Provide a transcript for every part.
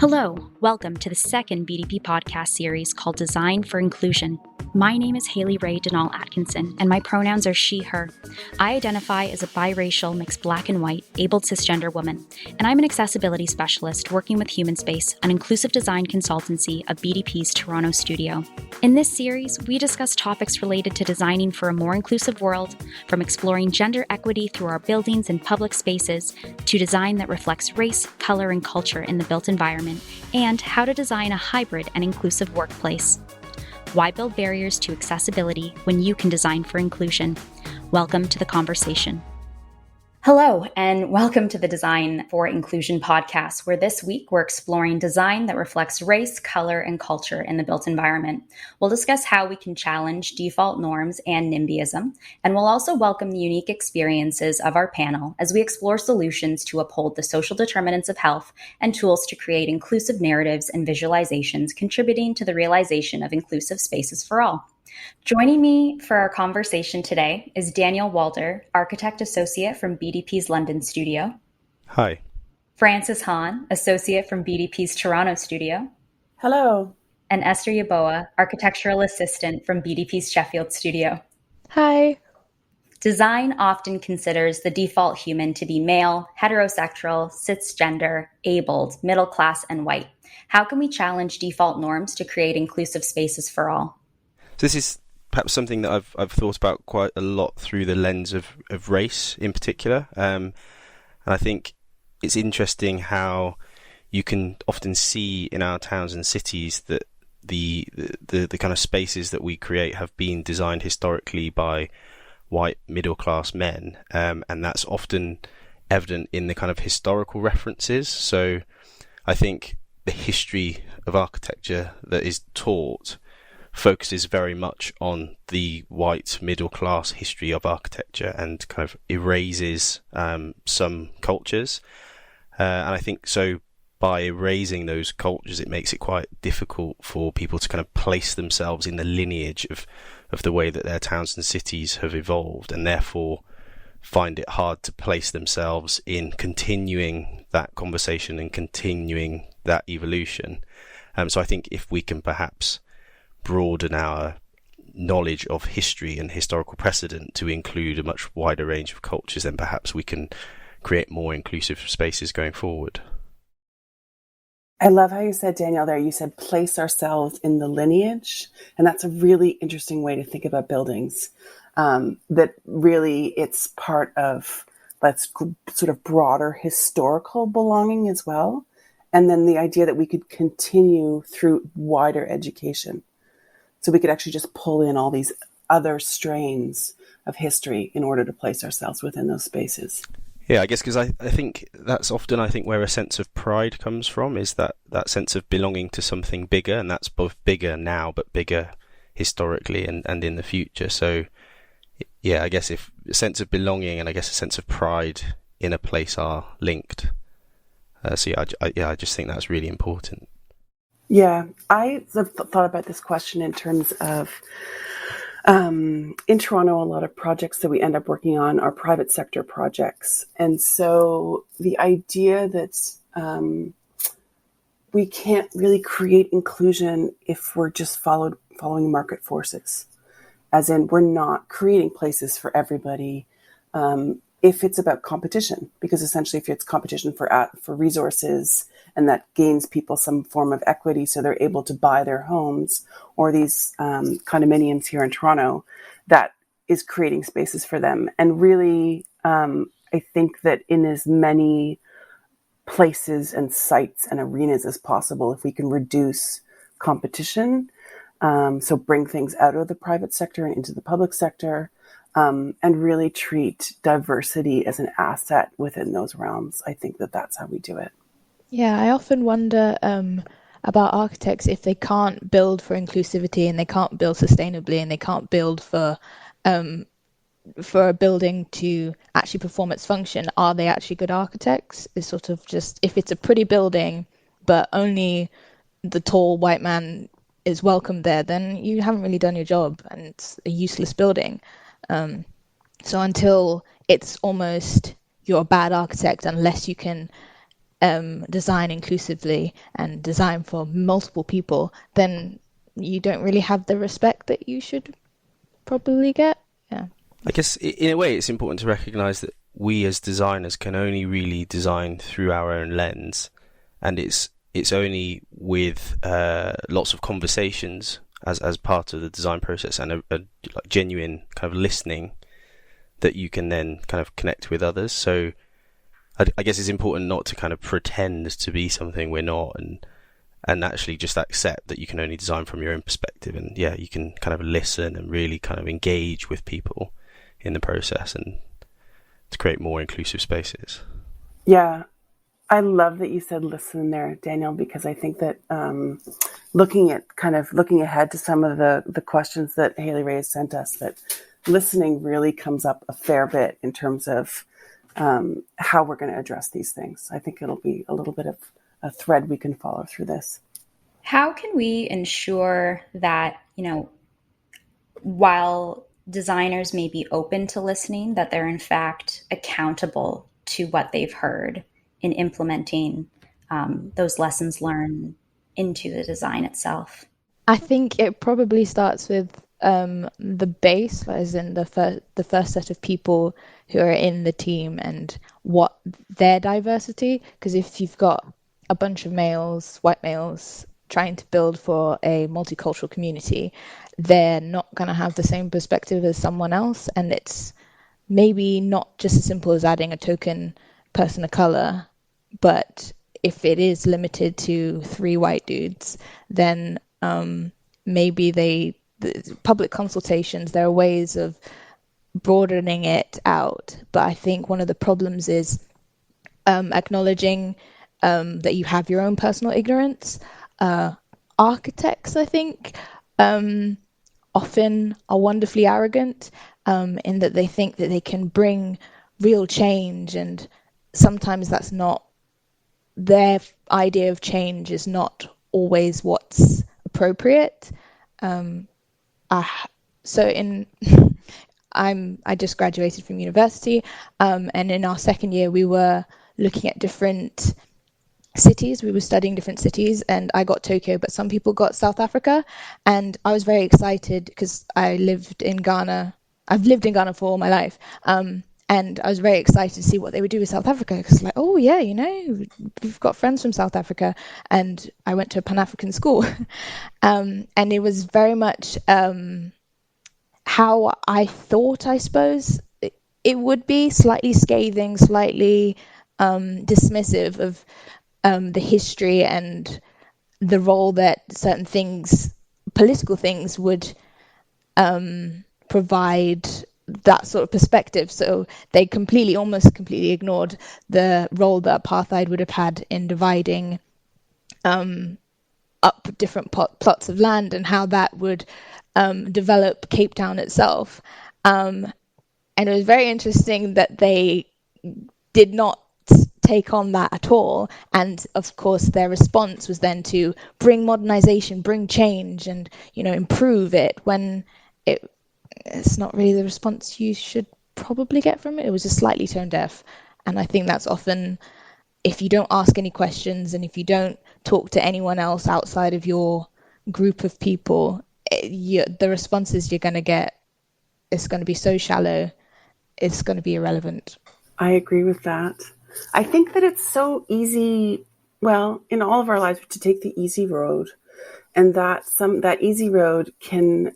Hello, welcome to the second BDP podcast series called Design for Inclusion. My name is Haley Ray Denal Atkinson, and my pronouns are she, her. I identify as a biracial, mixed black and white, able cisgender woman, and I'm an accessibility specialist working with Human Space, an inclusive design consultancy of BDP's Toronto studio. In this series, we discuss topics related to designing for a more inclusive world, from exploring gender equity through our buildings and public spaces, to design that reflects race, color, and culture in the built environment, and how to design a hybrid and inclusive workplace. Why build barriers to accessibility when you can design for inclusion? Welcome to the conversation. Hello, and welcome to the Design for Inclusion podcast, where this week we're exploring design that reflects race, color, and culture in the built environment. We'll discuss how we can challenge default norms and NIMBYism, and we'll also welcome the unique experiences of our panel as we explore solutions to uphold the social determinants of health and tools to create inclusive narratives and visualizations contributing to the realization of inclusive spaces for all. Joining me for our conversation today is Daniel Walder, Architect Associate from BDP's London studio. Hi. Frances Hahn, Associate from BDP's Toronto studio. Hello. And Esther Yaboa, Architectural Assistant from BDP's Sheffield studio. Hi. Design often considers the default human to be male, heterosexual, cisgender, abled, middle class, and white. How can we challenge default norms to create inclusive spaces for all? So this is perhaps something that I've thought about quite a lot through the lens of race in particular. And I think it's interesting how you can often see in our towns and cities that the kind of spaces that we create have been designed historically by white middle class men, and that's often evident in the kind of historical references. So I think the history of architecture that is taught focuses very much on the white middle class history of architecture and kind of erases some cultures. And I think so by erasing those cultures, it makes it quite difficult for people to kind of place themselves in the lineage of the way that their towns and cities have evolved, and therefore find it hard to place themselves in continuing that conversation and continuing that evolution. So I think if we can perhaps broaden our knowledge of history and historical precedent to include a much wider range of cultures, then perhaps we can create more inclusive spaces going forward. I love how you said, Danielle, there, you said place ourselves in the lineage. And that's a really interesting way to think about buildings. That really it's part of that's sort of broader historical belonging as well. And then the idea that we could continue through wider education. So we could actually just pull in all these other strains of history in order to place ourselves within those spaces. Yeah, I guess because I think that's often where a sense of pride comes from, is that sense of belonging to something bigger, and that's both bigger now but bigger historically and in the future. So yeah, I guess if a sense of belonging and I guess a sense of pride in a place are linked. So I just think that's really important. Yeah, I have thought about this question in terms of, in Toronto, a lot of projects that we end up working on are private sector projects. And so the idea that we can't really create inclusion if we're just following market forces, as in we're not creating places for everybody if it's about competition, because essentially if it's competition for resources and that gains people some form of equity so they're able to buy their homes or these condominiums here in Toronto, that is creating spaces for them. And really, I think that in as many places and sites and arenas as possible, if we can reduce competition, so bring things out of the private sector and into the public sector, and really treat diversity as an asset within those realms, I think that that's how we do it. Yeah, I often wonder about architects if they can't build for inclusivity and they can't build sustainably and they can't build for a building to actually perform its function. Are they actually good architects? It's sort of just, if it's a pretty building but only the tall white man is welcome there, then you haven't really done your job and it's a useless building. So until it's almost you're a bad architect unless you can design inclusively and design for multiple people, then you don't really have the respect that you should probably get. Yeah. I guess in a way it's important to recognise that we as designers can only really design through our own lens, and it's only with lots of conversations as part of the design process and a like genuine kind of listening that you can then kind of connect with others. So I guess it's important not to kind of pretend to be something we're not, and actually just accept that you can only design from your own perspective, and you can kind of listen and really kind of engage with people in the process and to create more inclusive spaces. Yeah, I love that you said listen there, Daniel, because I think that looking ahead to some of the questions that Haley Ray has sent us, that listening really comes up a fair bit in terms of how we're going to address these things. I think it'll be a little bit of a thread we can follow through this. How can we ensure that, while designers may be open to listening, that they're in fact accountable to what they've heard in implementing those lessons learned into the design itself? I think it probably starts with the base, as in the first set of people who are in the team and what their diversity. Because if you've got a bunch of males, white males, trying to build for a multicultural community, they're not going to have the same perspective as someone else, and it's maybe not just as simple as adding a token person of color, but if it is limited to 3 white dudes, then maybe the public consultations, there are ways of broadening it out. But I think one of the problems is acknowledging that you have your own personal ignorance. Architects, I think, often are wonderfully arrogant in that they think that they can bring real change, and sometimes that's not their idea of change is not always what's appropriate. I just graduated from university, and in our second year we were looking at different cities. We were studying different cities, and I got Tokyo, but some people got South Africa, and I was very excited because I've lived in Ghana for all my life, and I was very excited to see what they would do with South Africa, because we've got friends from South Africa, and I went to a Pan-African school. And it was very much how I thought, I suppose, it would be, slightly scathing, slightly dismissive of the history and the role that certain things, political things, would provide that sort of perspective. So they almost completely ignored the role that apartheid would have had in dividing up different plots of land, and how that would develop Cape Town itself. And it was very interesting that they did not take on that at all. And of course, their response was then to bring modernization, bring change, and improve it, when it's not really the response you should probably get from it. It was just slightly tone deaf. And I think that's often, if you don't ask any questions and if you don't talk to anyone else outside of your group of people, the responses you're going to get, it's going to be so shallow, it's going to be irrelevant. I agree with that. I think that it's so easy, in all of our lives, to take the easy road, and that easy road can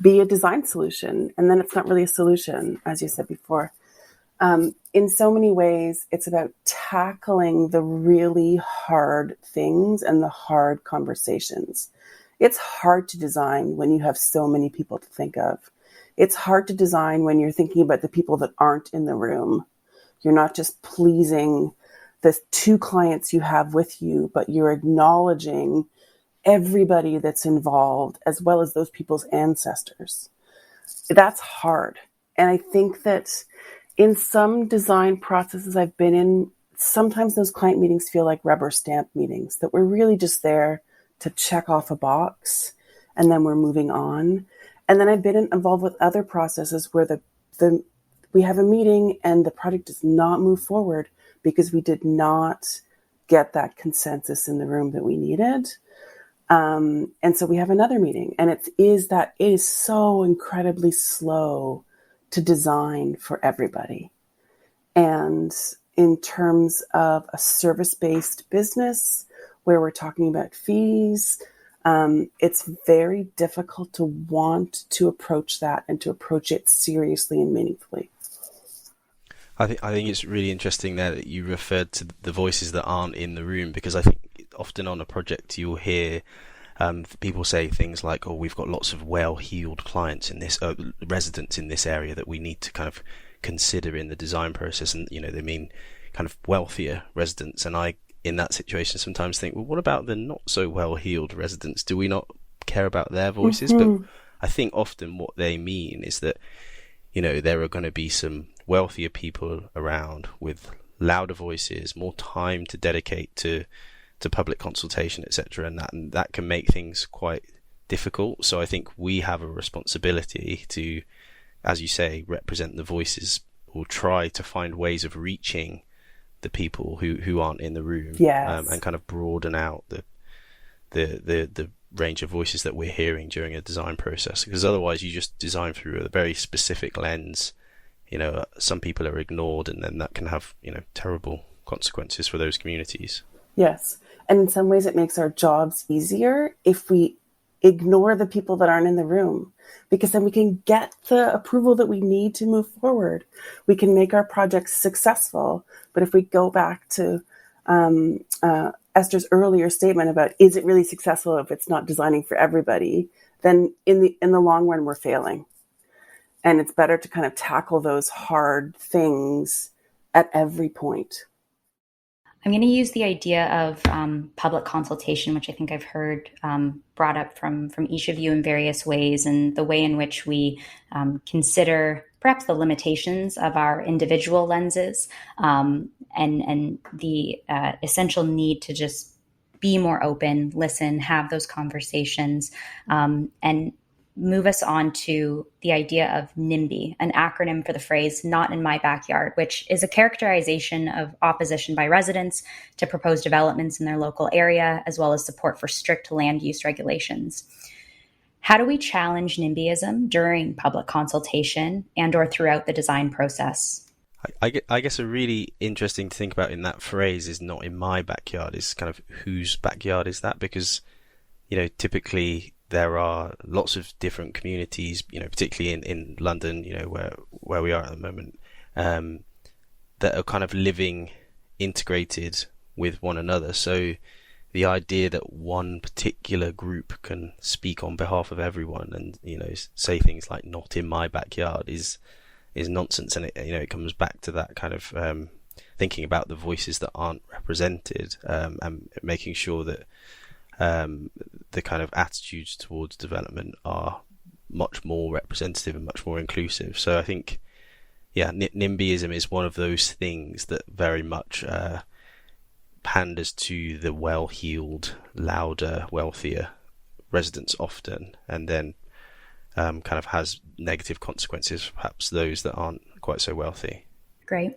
be a design solution, and then it's not really a solution, as you said before. In so many ways, it's about tackling the really hard things and the hard conversations. It's hard to design when you have so many people to think of. It's hard to design when you're thinking about the people that aren't in the room. You're not just pleasing the 2 clients you have with you, but you're acknowledging everybody that's involved, as well as those people's ancestors. That's hard. And I think that in some design processes I've been in, sometimes those client meetings feel like rubber stamp meetings, that we're really just there to check off a box and then we're moving on. And then I've been involved with other processes where we have a meeting and the project does not move forward because we did not get that consensus in the room that we needed. And so we have another meeting, and it is so incredibly slow to design for everybody. And in terms of a service-based business where we're talking about fees, it's very difficult to want to approach that and to approach it seriously and meaningfully. I think it's really interesting there that you referred to the voices that aren't in the room, because I think often on a project you'll hear people say things like, "Oh, we've got lots of well-heeled clients in this residents in this area that we need to kind of consider in the design process," and they mean kind of wealthier residents. And I, in that situation, sometimes think, well, what about the not so well-heeled residents? Do we not care about their voices? Mm-hmm. But I think often what they mean is that there are going to be some wealthier people around with louder voices, more time to dedicate to public consultation, etc., and that can make things quite difficult. So I think we have a responsibility to, as you say, represent the voices, or try to find ways of reaching the people who aren't in the room, yes. And kind of broaden out the range of voices that we're hearing during a design process. Because otherwise, you just design through a very specific lens. Some people are ignored, and then that can have terrible consequences for those communities. Yes. And in some ways it makes our jobs easier if we ignore the people that aren't in the room, because then we can get the approval that we need to move forward. We can make our projects successful. But if we go back to Esther's earlier statement about, is it really successful if it's not designing for everybody, then in the long run, we're failing. And it's better to kind of tackle those hard things at every point. I'm going to use the idea of public consultation, which I think I've heard brought up from each of you in various ways, and the way in which we consider perhaps the limitations of our individual lenses, and the essential need to just be more open, listen, have those conversations, and move us on to the idea of NIMBY, an acronym for the phrase "not in my backyard," which is a characterization of opposition by residents to proposed developments in their local area, as well as support for strict land use regulations. How do we challenge NIMBYism during public consultation and or throughout the design process? I guess a really interesting to think about in that phrase is "not in my backyard" is kind of whose backyard is that? Because, typically there are lots of different communities, particularly in London, where we are at the moment, that are kind of living integrated with one another. So the idea that one particular group can speak on behalf of everyone and, say things like "not in my backyard" is nonsense. And it comes back to that kind of thinking about the voices that aren't represented, and making sure that the kind of attitudes towards development are much more representative and much more inclusive. So I think, NIMBYism is one of those things that very much panders to the well-heeled, louder, wealthier residents often, and then kind of has negative consequences for perhaps those that aren't quite so wealthy. Great.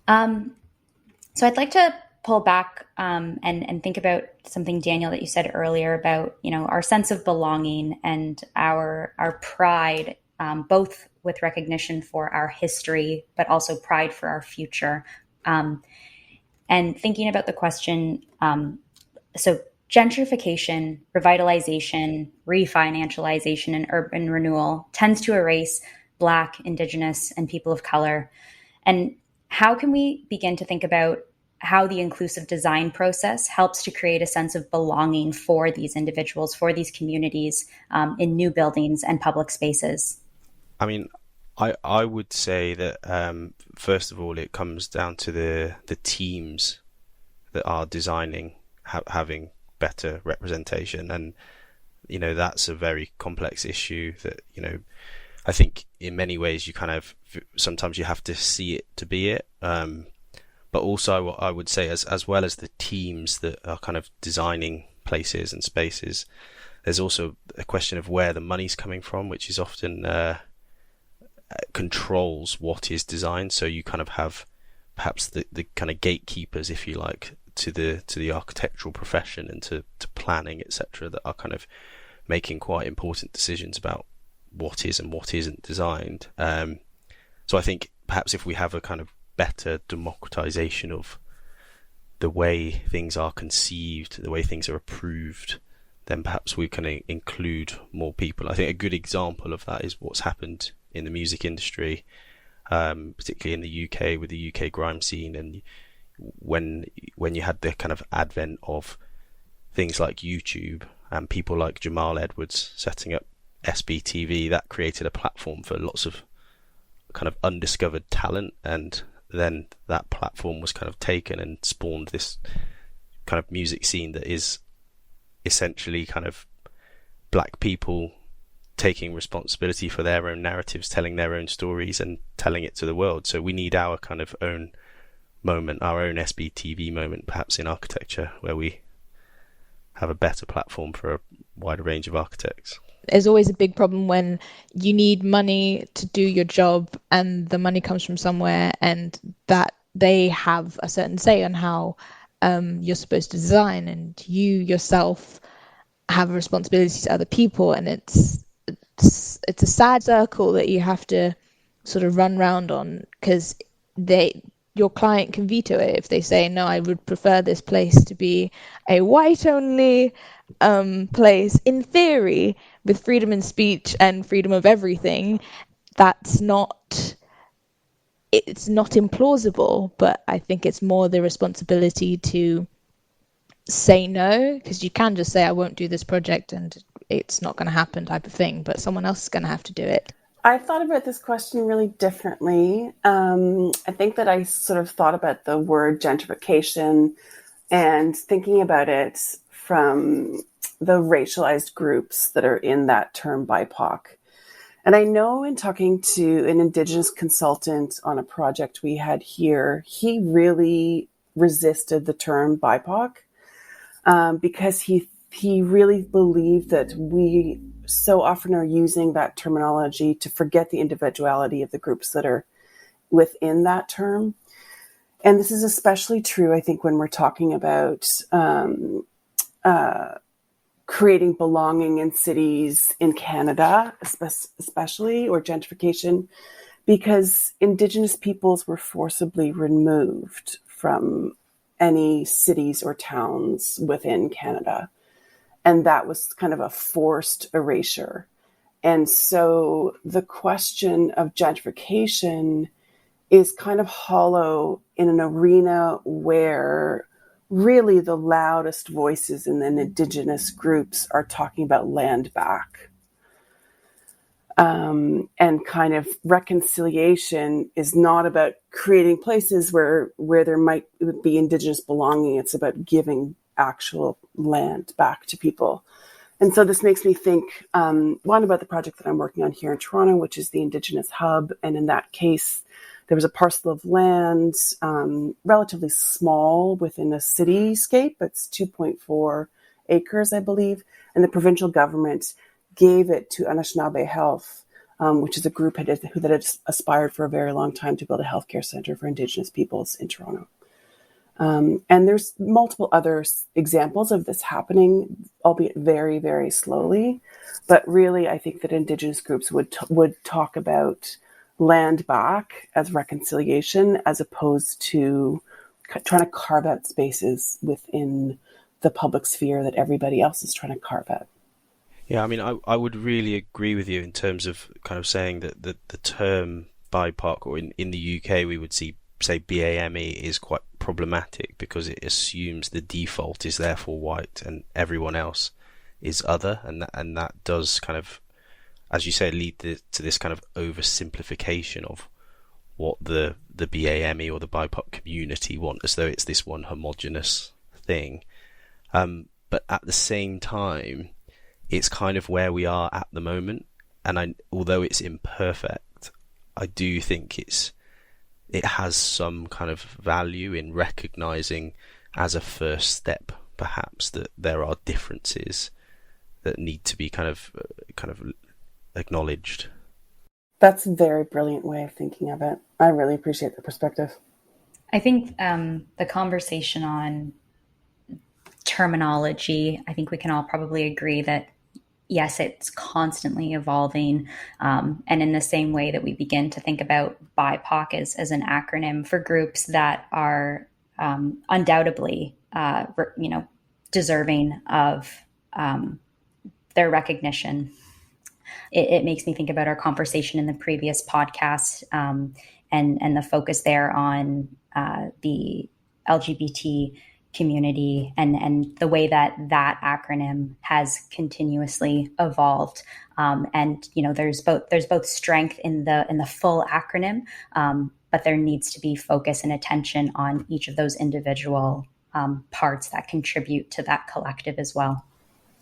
So I'd like to pull back and think about something, Daniel, that you said earlier about, our sense of belonging and our pride, both with recognition for our history, but also pride for our future. And thinking about the question, so gentrification, revitalization, refinancialization, and urban renewal tends to erase Black, Indigenous, and people of color. And how can we begin to think about how the inclusive design process helps to create a sense of belonging for these individuals, for these communities, in new buildings and public spaces? I mean, I would say that first of all, it comes down to the teams that are designing having better representation, and that's a very complex issue that I think in many ways you kind of sometimes you have to see it to be it. But also, what I would say, as well as the teams that are kind of designing places and spaces, there's also a question of where the money's coming from, which is often controls what is designed. So you kind of have perhaps the kind of gatekeepers, if you like, to the architectural profession and to planning, etc., that are kind of making quite important decisions about what is and what isn't designed. So I think perhaps if we have a kind of better democratization of the way things are conceived, the way things are approved, then perhaps we can include more people. I think a good example of that is what's happened in the music industry, particularly in the UK with the UK grime scene, and when you had the kind of advent of things like YouTube and people like Jamal Edwards setting up SBTV, that created a platform for lots of kind of undiscovered talent, and then that platform was kind of taken and spawned this kind of music scene that is essentially kind of black people taking responsibility for their own narratives, telling their own stories and telling it to the world. So we need our kind of own moment, our own SBTV moment, perhaps in architecture, where we have a better platform for a wider range of architects. There's always a big problem when you need money to do your job and the money comes from somewhere and that they have a certain say on how you're supposed to design, and you yourself have a responsibility to other people, and it's a sad circle that you have to sort of run round on, because your client can veto it if they say, no, I would prefer this place to be a white only place. In theory, with freedom of speech and freedom of everything, it's not implausible, but I think it's more the responsibility to say no, because you can just say, I won't do this project and it's not going to happen type of thing, but someone else is going to have to do it. I thought about this question really differently. I think that I sort of thought about the word gentrification and thinking about it from the racialized groups that are in that term BIPOC. And I know in talking to an Indigenous consultant on a project we had here, he really resisted the term BIPOC because he really believed that we so often are using that terminology to forget the individuality of the groups that are within that term. And this is especially true, I think, when we're talking about creating belonging in cities in Canada, especially, or gentrification, because Indigenous peoples were forcibly removed from any cities or towns within Canada. And that was kind of a forced erasure. And so the question of gentrification is kind of hollow in an arena where really the loudest voices in the Indigenous groups are talking about land back. And kind of reconciliation is not about creating places where there might be Indigenous belonging. It's about giving actual land back to people. And so this makes me think, one, about the project that I'm working on here in Toronto, which is the Indigenous Hub. And in that case, there was a parcel of land, relatively small within a cityscape. It's 2.4 acres, I believe. And the provincial government gave it to Anishinaabe Health, which is a group that had aspired for a very long time to build a healthcare center for Indigenous peoples in Toronto. And there's multiple other examples of this happening, albeit very, very slowly. But really, I think that Indigenous groups would talk about land back as reconciliation, as opposed to trying to carve out spaces within the public sphere that everybody else is trying to carve out. Yeah, I mean, I would really agree with you in terms of kind of saying that the term BIPOC, or in the UK we would say BAME, is quite problematic because it assumes the default is therefore white and everyone else is other, and that does kind of, as you say, lead to this kind of oversimplification of what the BAME or the BIPOC community want, as though it's this one homogenous thing. But at the same time, it's kind of where we are at the moment, and although it's imperfect, I do think it has some kind of value in recognizing as a first step, perhaps, that there are differences that need to be kind of acknowledged. That's a very brilliant way of thinking of it. I really appreciate the perspective. I think the conversation on terminology, I think we can all probably agree that yes, it's constantly evolving. And in the same way that we begin to think about BIPOC as an acronym for groups that are undoubtedly, deserving of their recognition. It makes me think about our conversation in the previous podcast, and the focus there on the LGBT community and the way that acronym has continuously evolved. And there's both strength in the full acronym, but there needs to be focus and attention on each of those individual parts that contribute to that collective as well.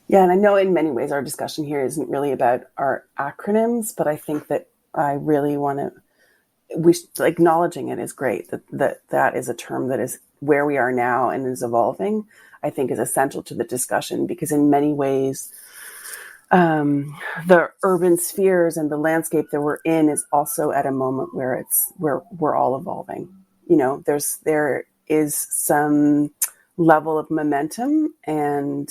Yeah, and I know in many ways our discussion here isn't really about our acronyms, but I think that I really want to, acknowledging it is great, that is a term that is where we are now and is evolving, I think is essential to the discussion, because in many ways, the urban spheres and the landscape that we're in is also at a moment where we're all evolving. There is some level of momentum and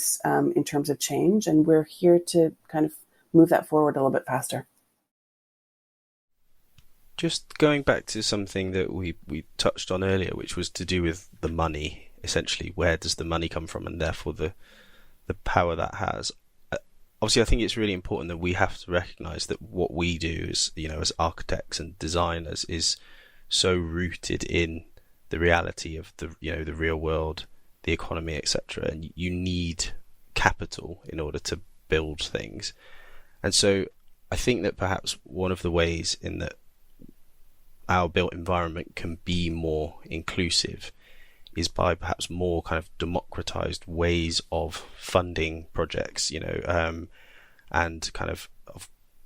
in terms of change, and we're here to kind of move that forward a little bit faster. Just going back to something that we touched on earlier, which was to do with the money, essentially, where does the money come from, and therefore the power that has. Obviously, I think it's really important that we have to recognise that what we do as architects and designers is so rooted in the reality of the real world, the economy, etc. And you need capital in order to build things. And so I think that perhaps one of the ways in that our built environment can be more inclusive is by perhaps more kind of democratized ways of funding projects, and kind of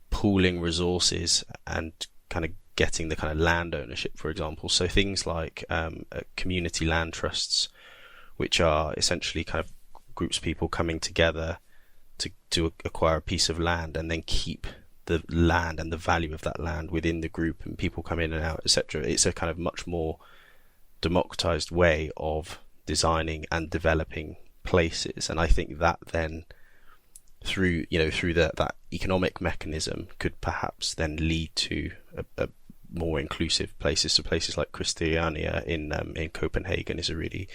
pooling resources and kind of getting the kind of land ownership, for example. So things like community land trusts, which are essentially kind of groups of people coming together to acquire a piece of land and then keep the land and the value of that land within the group, and people come in and out, etc. It's a kind of much more democratized way of designing and developing places, and I think that then through that economic mechanism could perhaps then lead to a more inclusive places. So places like Christiania in Copenhagen is a really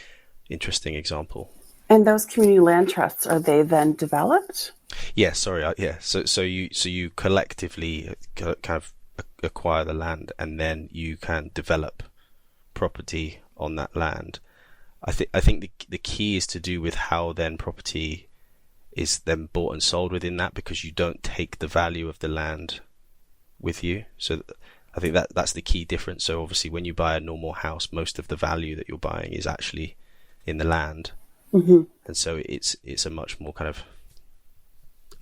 interesting example. And those community land trusts, are they then developed? Yeah, sorry. So you collectively kind of acquire the land, and then you can develop property on that land. I think the key is to do with how then property is then bought and sold within that, because you don't take the value of the land with you. So I think that's the key difference. So obviously when you buy a normal house, most of the value that you're buying is actually in the land. Mm-hmm. And so it's a much more kind of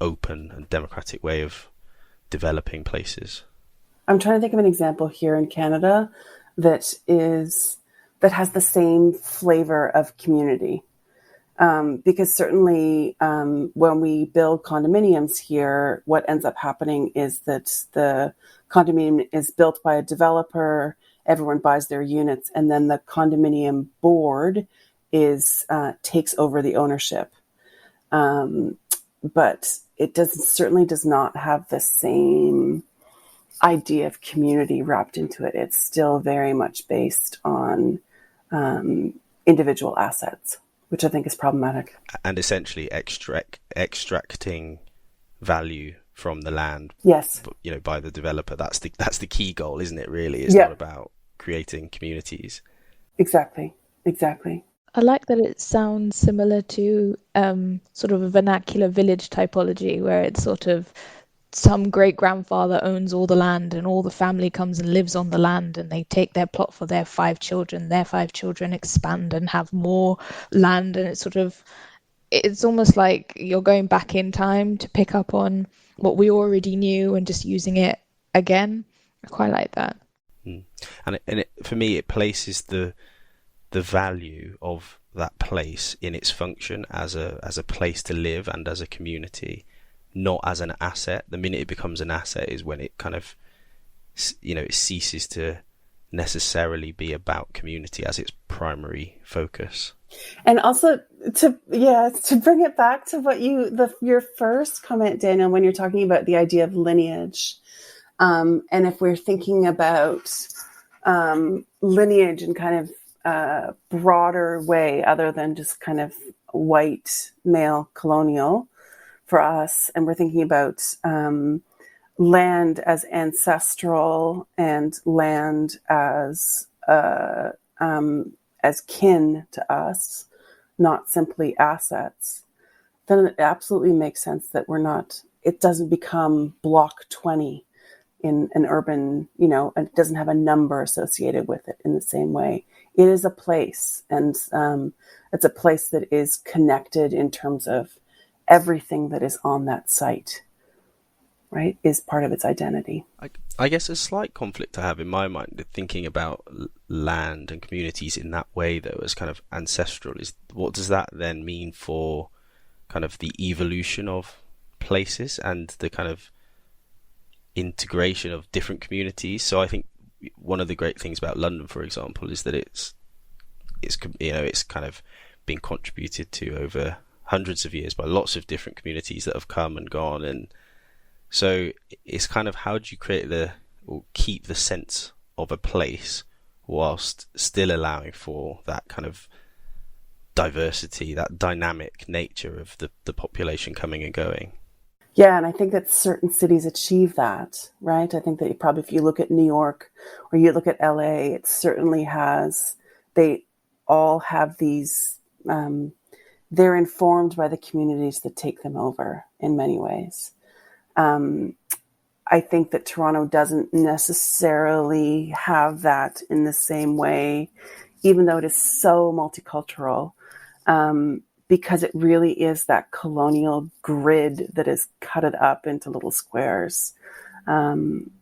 open and democratic way of developing places. I'm trying to think of an example here in Canada that has the same flavor of community. Because certainly when we build condominiums here, what ends up happening is that the condominium is built by a developer, everyone buys their units, and then the condominium board takes over the ownership. But it certainly does not have the same idea of community wrapped into it. It's still very much based on individual assets, which I think is problematic. And essentially extracting value from the land. Yes. By the developer. That's the key goal, isn't it, really? It's not about creating communities. Exactly. I like that it sounds similar to sort of a vernacular village typology, where it's sort of some great-grandfather owns all the land and all the family comes and lives on the land, and they take their plot for their 5 children. Their 5 children expand and have more land, and it's almost like you're going back in time to pick up on what we already knew and just using it again. I quite like that. And for me, it places the value of that place in its function as a place to live and as a community, not as an asset. The minute it becomes an asset is when it kind of, it ceases to necessarily be about community as its primary focus. And also to bring it back to what your first comment, Daniel, when you're talking about the idea of lineage, and if we're thinking about lineage in kind of a broader way, other than just kind of white male colonial for us, and we're thinking about land as ancestral and land as kin to us, not simply assets, then it absolutely makes sense that it doesn't become block 20 in an urban, and it doesn't have a number associated with it in the same way. It is a place, and it's a place that is connected in terms of everything that is on that site, right, is part of its identity. I guess a slight conflict I have in my mind thinking about land and communities in that way, though, as kind of ancestral, is what does that then mean for kind of the evolution of places and the kind of integration of different communities? So I think one of the great things about London, for example, is that it's kind of been contributed to over hundreds of years by lots of different communities that have come and gone, and so it's kind of, how do you create or keep the sense of a place whilst still allowing for that kind of diversity, that dynamic nature of the population coming and going? Yeah, and I think that certain cities achieve that, right? I think that if you look at New York or you look at LA, it certainly they all have these, they're informed by the communities that take them over in many ways. I think that Toronto doesn't necessarily have that in the same way, even though it is so multicultural, because it really is that colonial grid that is cut it up into little squares,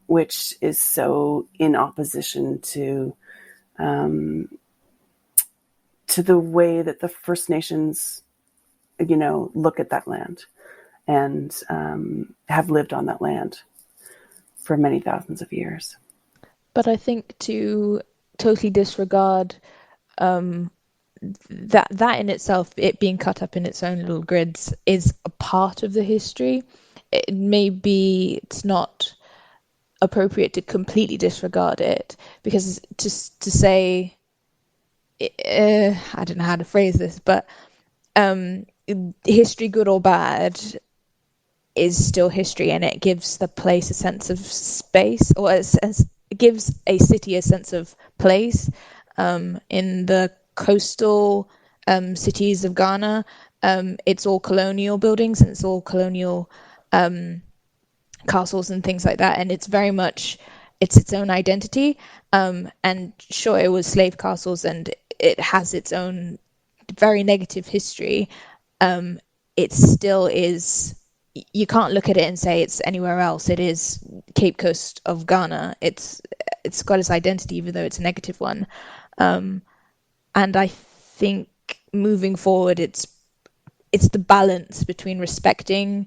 which is so in opposition to the way that the First Nations, look at that land and have lived on that land for many thousands of years. But I think to totally disregard that in itself, it being cut up in its own little grids, is a part of the history. It's not appropriate to completely disregard it, because to say, I don't know how to phrase this, but history, good or bad, is still history, and it gives the place a sense of space, or it gives a city a sense of place. In the coastal cities of Ghana, it's all colonial buildings and it's all colonial castles and things like that, and it's very much its own identity. And sure, it was slave castles and it has its own very negative history. It still is. You can't look at it and say it's anywhere else. It is Cape Coast of Ghana. It's got its identity, even though it's a negative one. And I think moving forward, it's the balance between respecting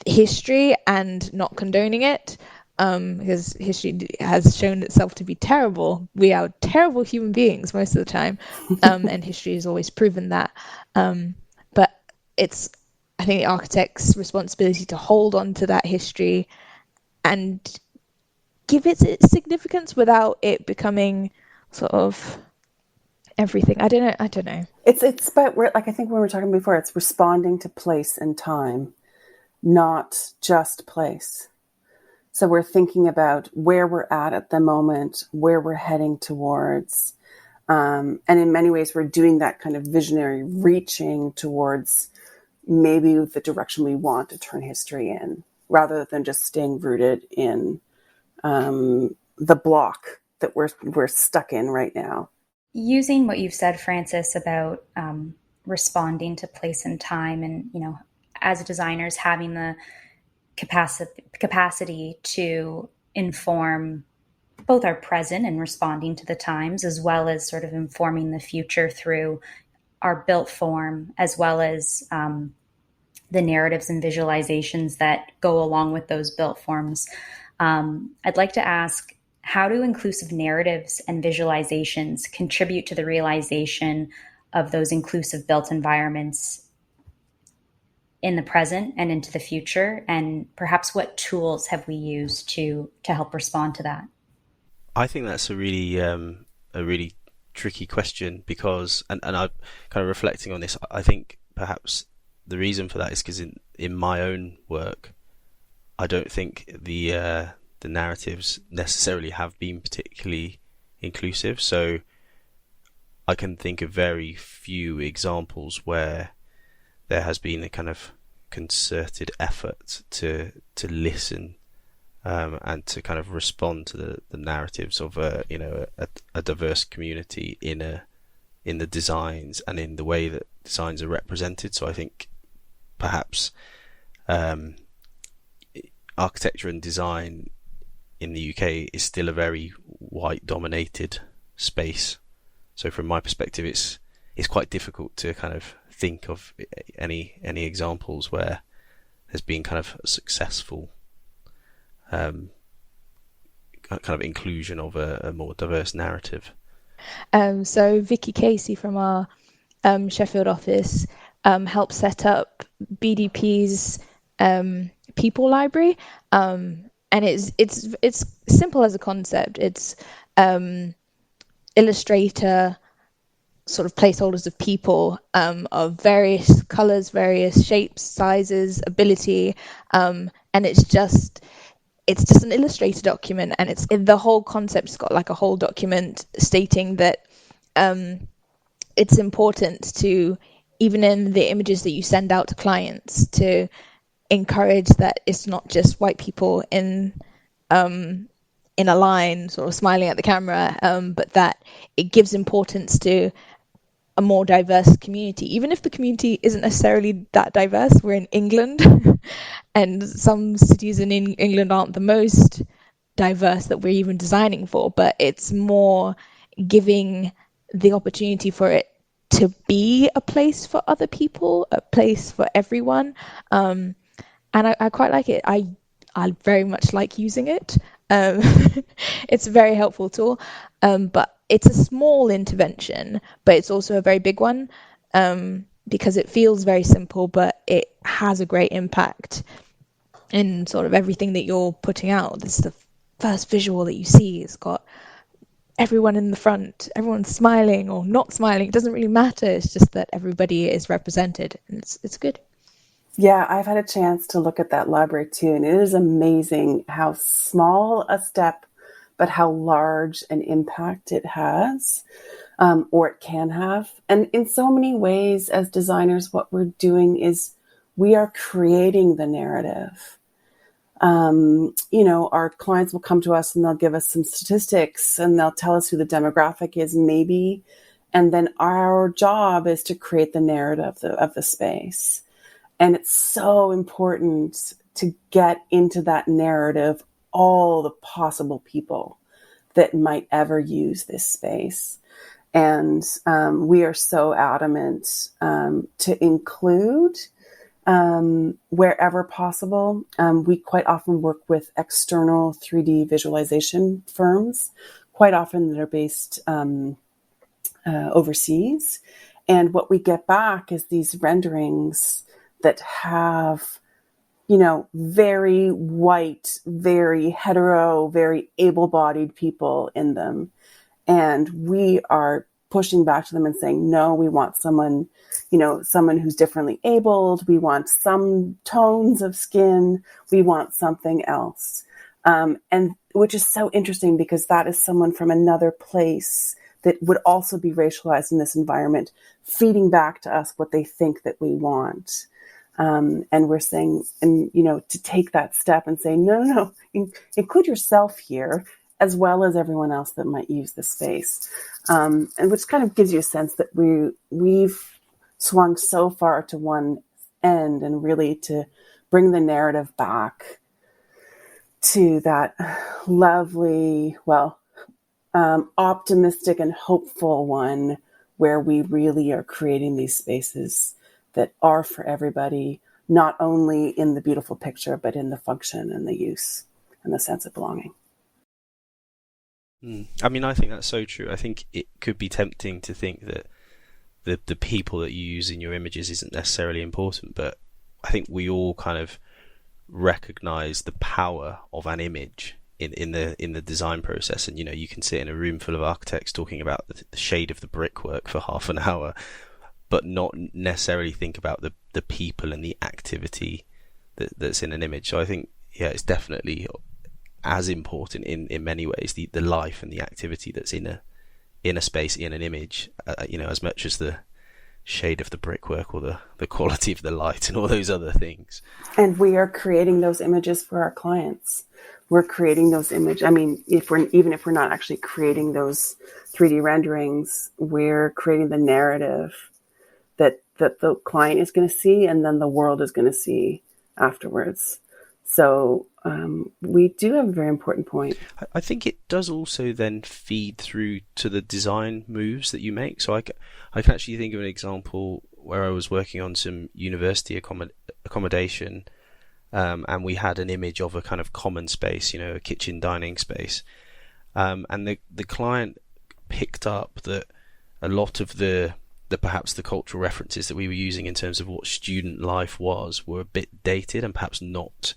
history and not condoning it, because history has shown itself to be terrible. We are terrible human beings most of the time, and history has always proven that. But it's, I think, the architect's responsibility to hold on to that history and give it its significance without it becoming sort of everything. I don't know. It's about, like I think when we were talking before, it's responding to place and time, not just place. So we're thinking about where we're at the moment, where we're heading towards. And in many ways, we're doing that kind of visionary reaching towards maybe the direction we want to turn history in, rather than just staying rooted in the block that we're stuck in right now. Using what you've said, Frances, about responding to place and time, and as designers having the capacity to inform both our present and responding to the times, as well as sort of informing the future through our built form, as well as the narratives and visualizations that go along with those built forms. I'd like to ask, how do inclusive narratives and visualizations contribute to the realization of those inclusive built environments in the present and into the future? And perhaps what tools have we used to help respond to that? I think that's a really tricky question because, and I'm kind of reflecting on this. I think perhaps the reason for that is because in my own work, I don't think the narratives necessarily have been particularly inclusive. So I can think of very few examples where there has been a kind of concerted effort to listen and to kind of respond to the narratives of a diverse community in the designs and in the way that designs are represented. So I think perhaps architecture and design in the UK is still a very white dominated space. So from my perspective, it's quite difficult to kind of think of any examples where there's been kind of a successful kind of inclusion of a more diverse narrative. So Vicky Casey from our Sheffield office helped set up BDP's people library, and it's simple as a concept. It's Illustrator sort of placeholders of people of various colors, various shapes, sizes, ability, and it's just an Illustrator document, and the whole concept's got like a whole document stating that it's important to, even in the images that you send out to clients, to encourage that it's not just white people in a line sort of smiling at the camera, but that it gives importance to a more diverse community, even if the community isn't necessarily that diverse. We're in England, and some cities in England aren't the most diverse that we're even designing for, but it's more giving the opportunity for it to be a place for other people, a place for everyone. And I quite like it. I very much like using it. It's a very helpful tool, but it's a small intervention, but it's also a very big one, because it feels very simple, but it has a great impact in sort of everything that you're putting out. This is the first visual that you see. It's got everyone in the front, everyone's smiling or not smiling. It doesn't really matter. It's just that everybody is represented, and it's good. Yeah, I've had a chance to look at that library too, and it is amazing how small a step, but how large an impact it has, or it can have. And in so many ways, as designers, what we're doing is we are creating the narrative. Our clients will come to us and they'll give us some statistics and they'll tell us who the demographic is, maybe. And then our job is to create the narrative of the space. And it's so important to get into that narrative all the possible people that might ever use this space. And we are so adamant to include wherever possible. We quite often work with external 3D visualization firms, quite often that are based overseas. And what we get back is these renderings that have, very white, very hetero, very able-bodied people in them. And we are pushing back to them and saying, no, we want someone who's differently abled. We want some tones of skin. We want something else. And which is so interesting because that is someone from another place that would also be racialized in this environment, feeding back to us what they think that we want. And we're saying, to take that step and say, no, include yourself here, as well as everyone else that might use the space. And which kind of gives you a sense that we've swung so far to one end, and really to bring the narrative back to that lovely, optimistic and hopeful one, where we really are creating these spaces that are for everybody, not only in the beautiful picture, but in the function and the use and the sense of belonging. I mean, I think that's so true. I think it could be tempting to think that the people that you use in your images isn't necessarily important, but I think we all kind of recognize the power of an image in the design process. And you can sit in a room full of architects talking about the shade of the brickwork for half an hour, but not necessarily think about the people and the activity that's in an image. So I think, yeah, it's definitely as important in many ways, the life and the activity that's in a space, in an image, as much as the shade of the brickwork or the quality of the light and all those other things. And we are creating those images for our clients. We're creating those images. I mean, even if we're not actually creating those 3D renderings, we're creating the narrative that the client is going to see, and then the world is going to see afterwards. So we do have a very important point. I think it does also then feed through to the design moves that you make. So I can actually think of an example where I was working on some university accommodation, and we had an image of a kind of common space, a kitchen dining space. And the client picked up that a lot of the perhaps the cultural references that we were using in terms of what student life were a bit dated and perhaps not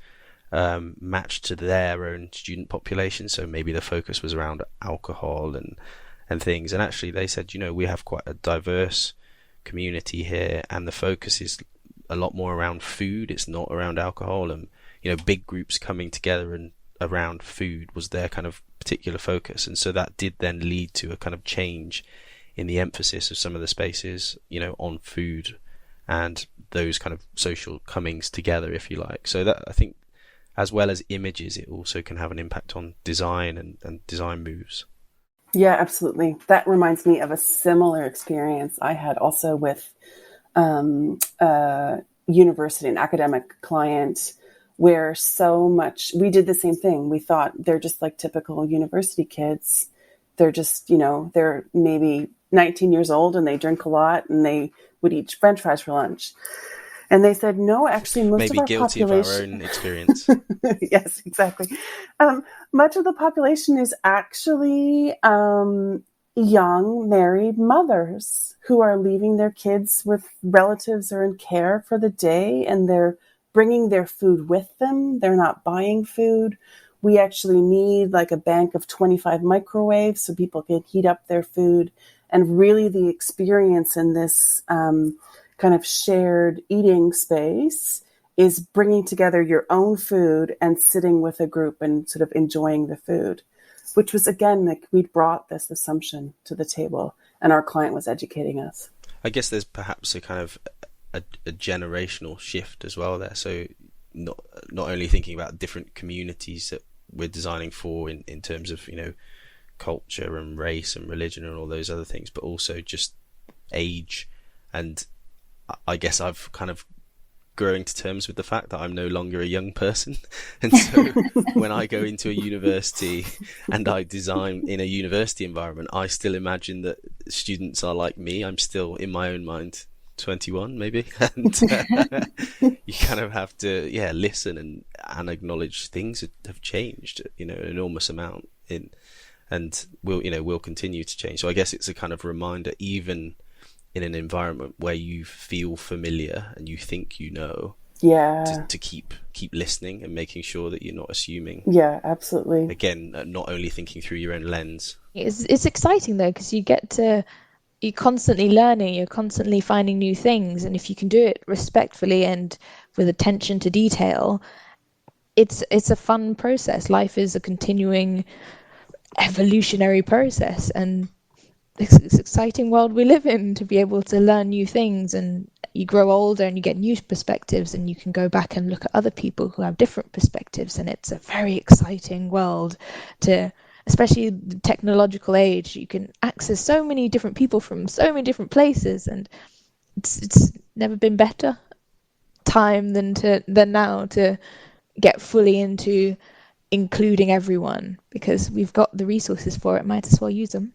matched to their own student population. So maybe the focus was around alcohol and things. And actually they said, we have quite a diverse community here, and the focus is a lot more around food. It's not around alcohol. And, big groups coming together and around food was their kind of particular focus. And so that did then lead to a kind of change in the emphasis of some of the spaces, on food and those kind of social comings together, if you like. So that, I think, as well as images, it also can have an impact on design and design moves. Yeah, absolutely. That reminds me of a similar experience I had also with a university, an academic client, where we did the same thing. We thought they're just like typical university kids. They're just, they're maybe 19 years old and they drink a lot and they would eat French fries for lunch. And they said, no, actually, most of our population... Maybe guilty of our own experience. Yes, exactly. Much of the population is actually young married mothers who are leaving their kids with relatives or in care for the day, and they're bringing their food with them. They're not buying food. We actually need like a bank of 25 microwaves so people can heat up their food. And really the experience in this kind of shared eating space is bringing together your own food and sitting with a group and sort of enjoying the food, which was, again, like we'd brought this assumption to the table and our client was educating us. I guess there's perhaps a kind of a generational shift as well there. So not only thinking about different communities that we're designing for in terms of, culture and race and religion and all those other things, but also just age. And I guess I've kind of growing to terms with the fact that I'm no longer a young person. And so when I go into a university and I design in a university environment, I still imagine that students are like me. I'm still, in my own mind, 21 maybe. And you kind of have to, listen and acknowledge things have changed, an enormous amount and will continue to change. So I guess it's a kind of reminder, even in an environment where you feel familiar and you think to keep listening and making sure that you're not assuming. Yeah, absolutely. Again, not only thinking through your own lens. It's exciting though, because you're constantly learning, you're constantly finding new things, and if you can do it respectfully and with attention to detail, it's a fun process. Life is a continuing evolutionary process, and it's an exciting world we live in to be able to learn new things, and you grow older and you get new perspectives and you can go back and look at other people who have different perspectives, and it's a very exciting world especially the technological age. You can access so many different people from so many different places, and it's never been better time than now to get fully into including everyone, because we've got the resources for it. Might as well use them.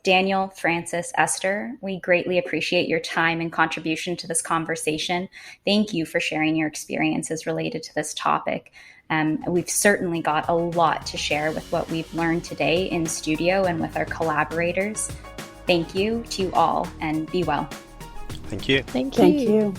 Daniel, Francis, Esther, we greatly appreciate your time and contribution to this conversation. Thank you for sharing your experiences related to this topic. We've certainly got a lot to share with what we've learned today in studio and with our collaborators. Thank you to you all, and be well. Thank you. Thank you. Thank you.